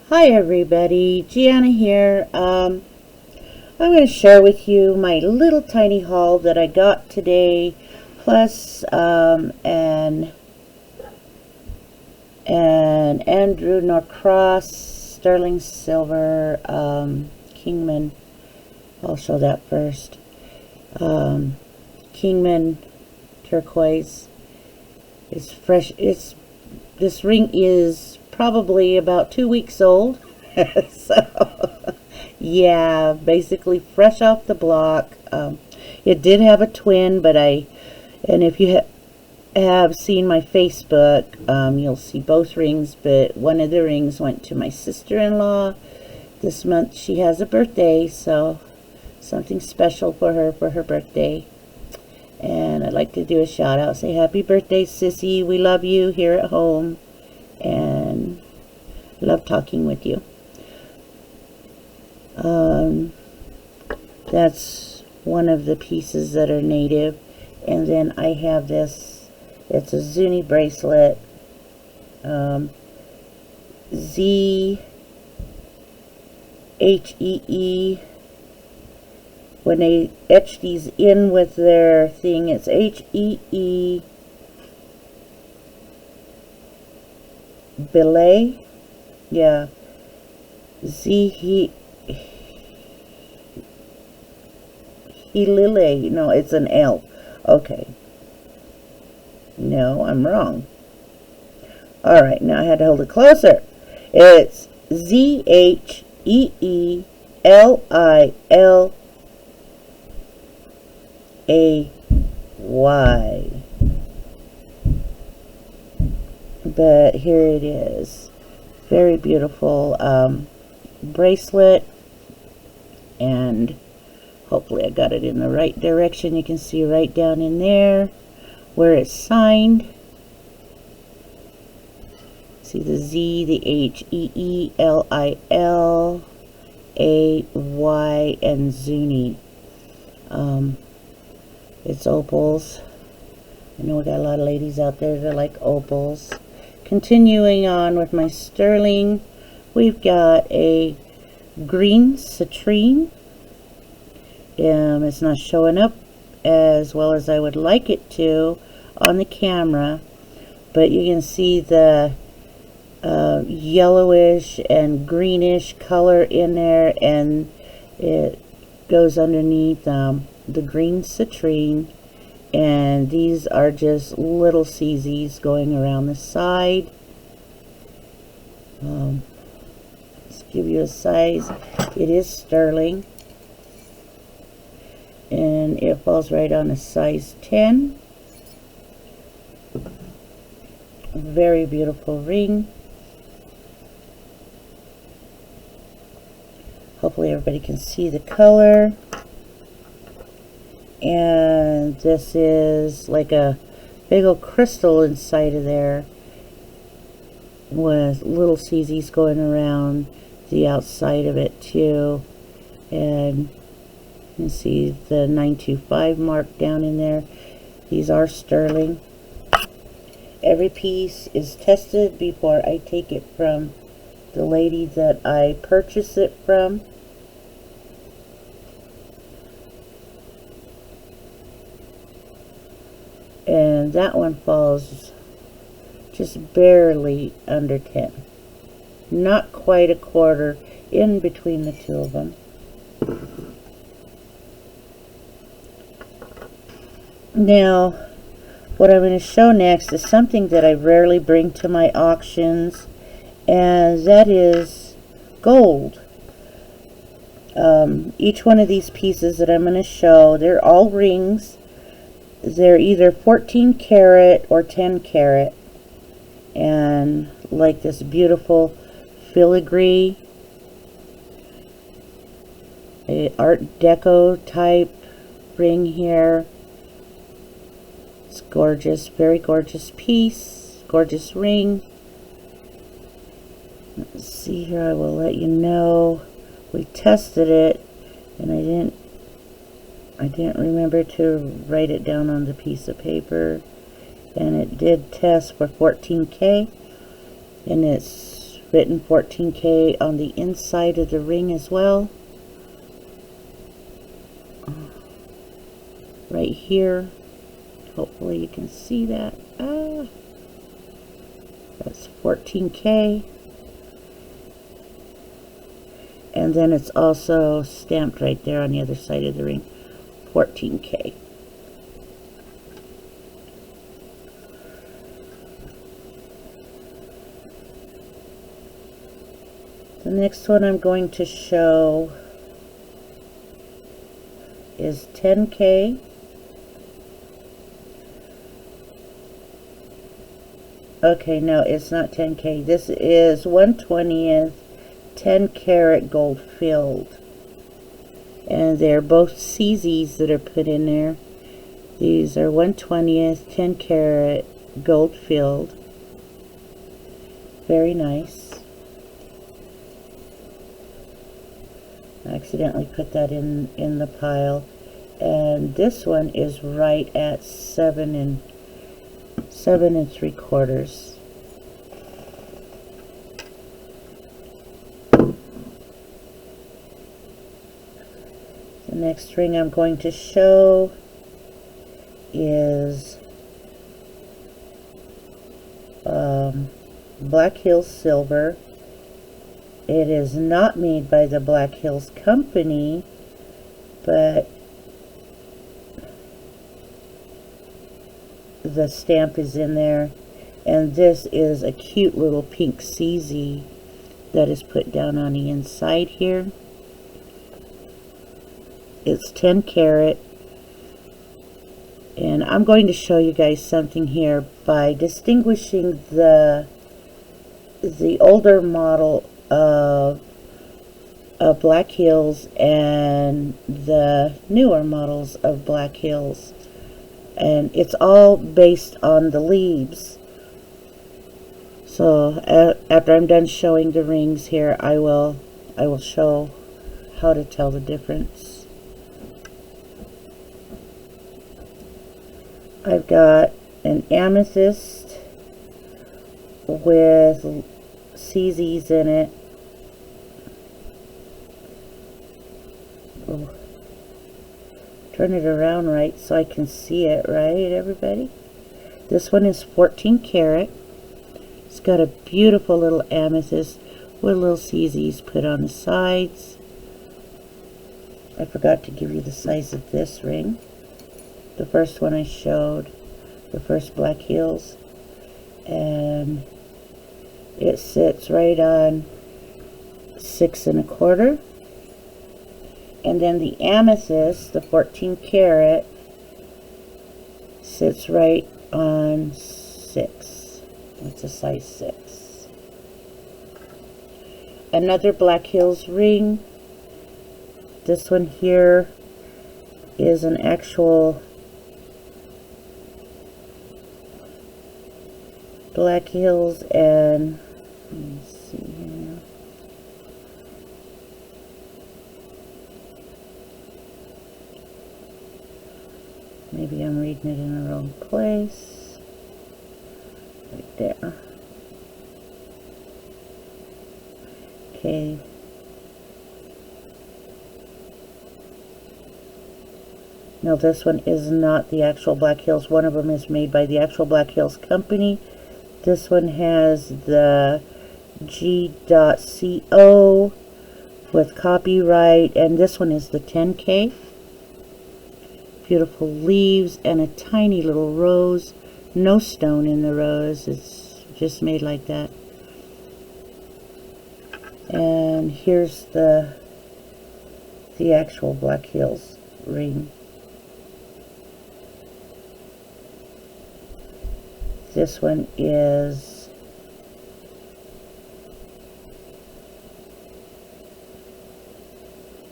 Hi everybody, Gianna here. I'm going to share with you my little tiny haul that I got today, plus an Andrew Norcross sterling silver Kingman. I'll show that first. Kingman turquoise. It's fresh. This ring is probably about 2 weeks old. So yeah, basically fresh off the block. It did have a twin, but and if you have seen my Facebook, you'll see both rings, but one of the rings went to my sister-in-law. This month she has a birthday, so something special for her birthday. And I'd like to do a shout out, say happy birthday, Sissy. We love you here at home and love talking with you. That's one of the pieces that are native. And then I have this, it's a Zuni bracelet, Z-H-E-E. When they etch these in with their thing, it's H-E-E belay. Yeah. Hilile. No, it's an L. Okay. No, I'm wrong. Alright, now I had to hold it closer. It's Z-H-E-E-L-I-L-A-Y. But here it is. Very beautiful bracelet, and hopefully I got it in the right direction. You can see right down in there where it's signed. See the Z, the H-E-E-L-I-L-A-Y, and Zuni. It's opals. I know we got a lot of ladies out there that like opals. Continuing on with my sterling, we've got a green citrine. It's not showing up as well as I would like it to on the camera, but you can see the yellowish and greenish color in there, and it goes underneath the green citrine. And these are just little CZs going around the side. Let's give you a size. It is sterling, and it falls right on a size 10. Very beautiful ring. Hopefully everybody can see the color. And this is like a big old crystal inside of there with little CZs going around the outside of it too. And you can see the 925 mark down in there. These are sterling. Every piece is tested before I take it from the lady that I purchased it from. And that one falls just barely under 10. Not quite a quarter in between the two of them. Now, what I'm going to show next is something that I rarely bring to my auctions, and that is gold. Each one of these pieces that I'm going to show, they're all rings. They're either 14 karat or 10 karat, and like this beautiful filigree, a Art Deco type ring here. It's gorgeous, very gorgeous piece, gorgeous ring. Let's see here, I will let you know. We tested it, and I didn't remember to write it down on the piece of paper, and it did test for 14K, and it's written 14K on the inside of the ring as well. Right here. Hopefully you can see that. That's 14K. And then it's also stamped right there on the other side of the ring. 14K. The next one I'm going to show is 10K. Okay, no, it's not 10K. This is 1/20th 10 karat gold filled. And they're both CZs that are put in there. These are 1/20th 10 karat gold filled. Very nice. I accidentally put that in the pile. And this one is right at 7 3/4. The next ring I'm going to show is Black Hills Silver. It is not made by the Black Hills Company, but the stamp is in there. And this is a cute little pink CZ that is put down on the inside here. It's 10 karat. And I'm going to show you guys something here by distinguishing the older model of Black Hills and the newer models of Black Hills. And it's all based on the leaves. So after I'm done showing the rings here, I will show how to tell the difference. I've got an amethyst with CZs in it. Oh. Turn it around right so I can see it, right, everybody? This one is 14 karat. It's got a beautiful little amethyst with little CZs put on the sides. I forgot to give you the size of this ring. The first one I showed, the first Black Hills, and it sits right on 6 1/4. And then the amethyst, the 14 karat, sits right on 6. It's a size 6. Another Black Hills ring. This one here is an actual Black Hills, and let me see here. Maybe I'm reading it in the wrong place. Right there. Okay. No, this one is not the actual Black Hills. One of them is made by the actual Black Hills Company. This one has the G.CO with copyright, and this one is the 10K. Beautiful leaves and a tiny little rose. No stone in the rose. It's just made like that. And here's the actual Black Hills ring. This one is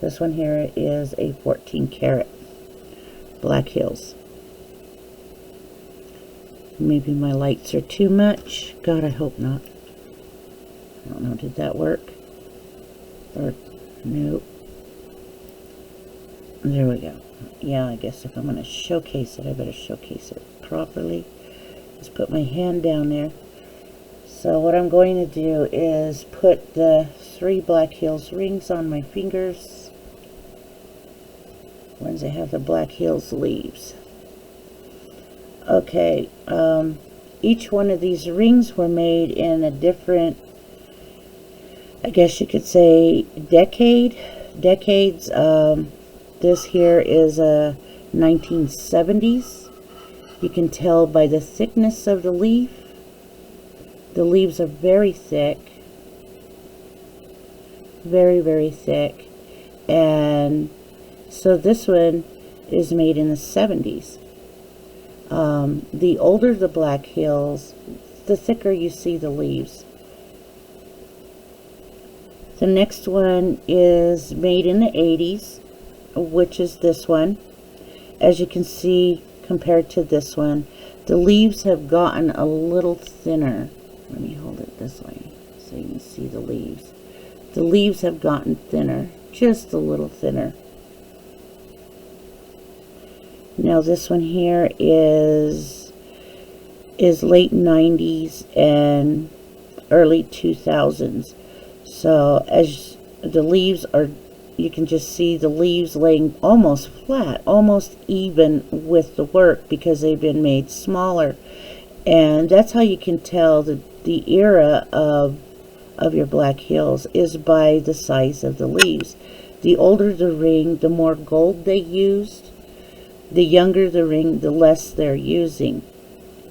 this one here is a 14 karat Black Hills. Maybe my lights are too much. God, I hope not. I don't know, did that work? Or, nope. There we go. Yeah, I guess if I'm going to showcase it, I better showcase it properly. Just put my hand down there. So what I'm going to do is put the 3 Black Hills rings on my fingers, ones that have the Black Hills leaves. Okay, each one of these rings were made in a different, I guess you could say, decades. This here is a 1970s. You can tell by the thickness of the leaf. The leaves are very thick, very thick, and so this one is made in the 70s. The older the Black Hills, the thicker you see the leaves. The next one is made in the 80s, which is this one. As you can see, compared to this one, the leaves have gotten a little thinner. Let me hold it this way so you can see the leaves. The leaves have gotten thinner, just a little thinner. Now this one here is late 90s and early 2000s. So as the leaves are, you can just see the leaves laying almost flat, almost even with the work, because they've been made smaller. And that's how you can tell the era of your Black Hills is by the size of the leaves. The older the ring, the more gold they used. The younger the ring, the less they're using.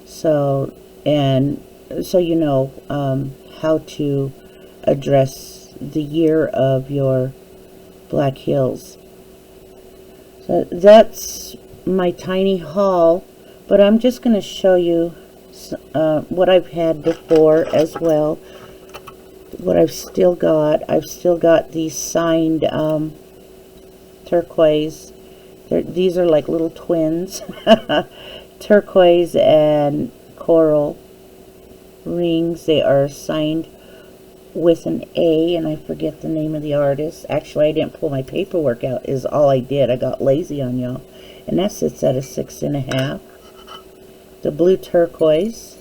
So you know how to address the year of your Black Hills. So that's my tiny haul, but I'm just going to show you what I've had before as well. What I've still got. I've still got these signed turquoise. These are like little twins. Turquoise and coral rings. They are signed with an A, and I forget the name of the artist. Actually, I didn't pull my paperwork out, is all I did. I got lazy on y'all. And that sits at a 6.5. The blue turquoise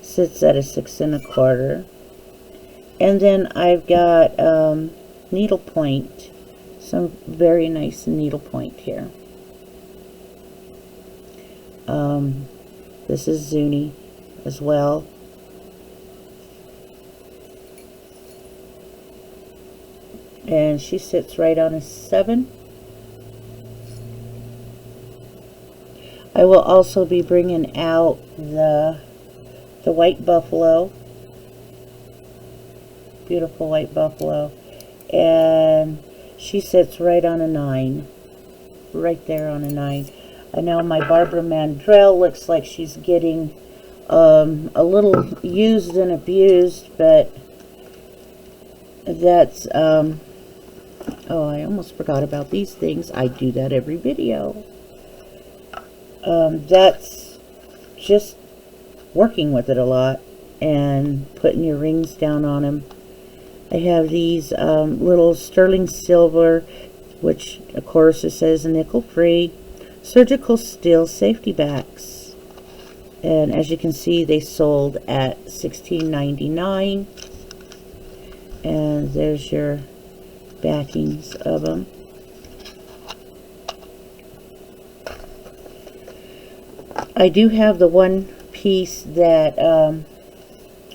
sits at a 6.25. And then I've got needlepoint. Some very nice needlepoint here. This is Zuni as well. And she sits right on a 7. I will also be bringing out the white buffalo. Beautiful white buffalo. And she sits right on a 9. Right there on a 9. I know my Barbara Mandrell looks like she's getting a little used and abused, but that's oh, I almost forgot about these things. I do that every video. That's just working with it a lot and putting your rings down on them. I have these little sterling silver, which of course it says nickel free, surgical steel safety backs. And as you can see, they sold at $16.99. And there's your backings of them. I do have the one piece that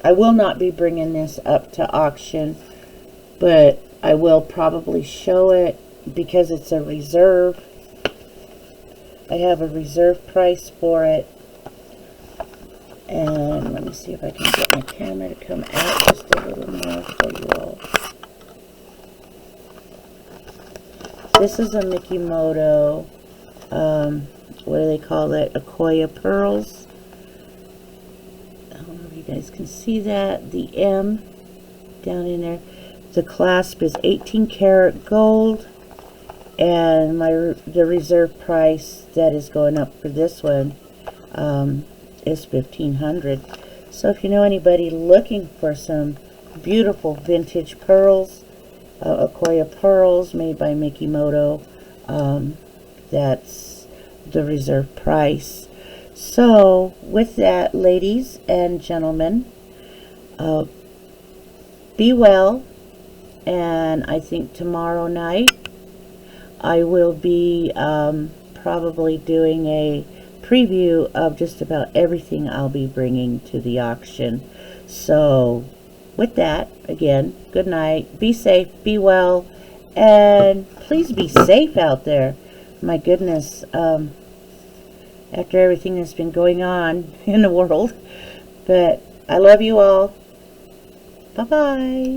I will not be bringing this up to auction, but I will probably show it because it's a reserve. I have a reserve price for it. And let me see if I can get my camera to come out just a little more for you all. This is a Mikimoto, what do they call it? Akoya pearls. I don't know if you guys can see that. The M down in there. The clasp is 18 karat gold. And the reserve price that is going up for this one is $1,500. So if you know anybody looking for some beautiful vintage pearls, Akoya pearls made by Mikimoto, that's the reserve price. So with that, ladies and gentlemen, Uh, be well, and I think tomorrow night I will be probably doing a preview of just about everything I'll be bringing to the auction. So with that, again, good night, be safe, be well, and please be safe out there. My goodness, after everything that's been going on in the world. But I love you all. Bye-bye.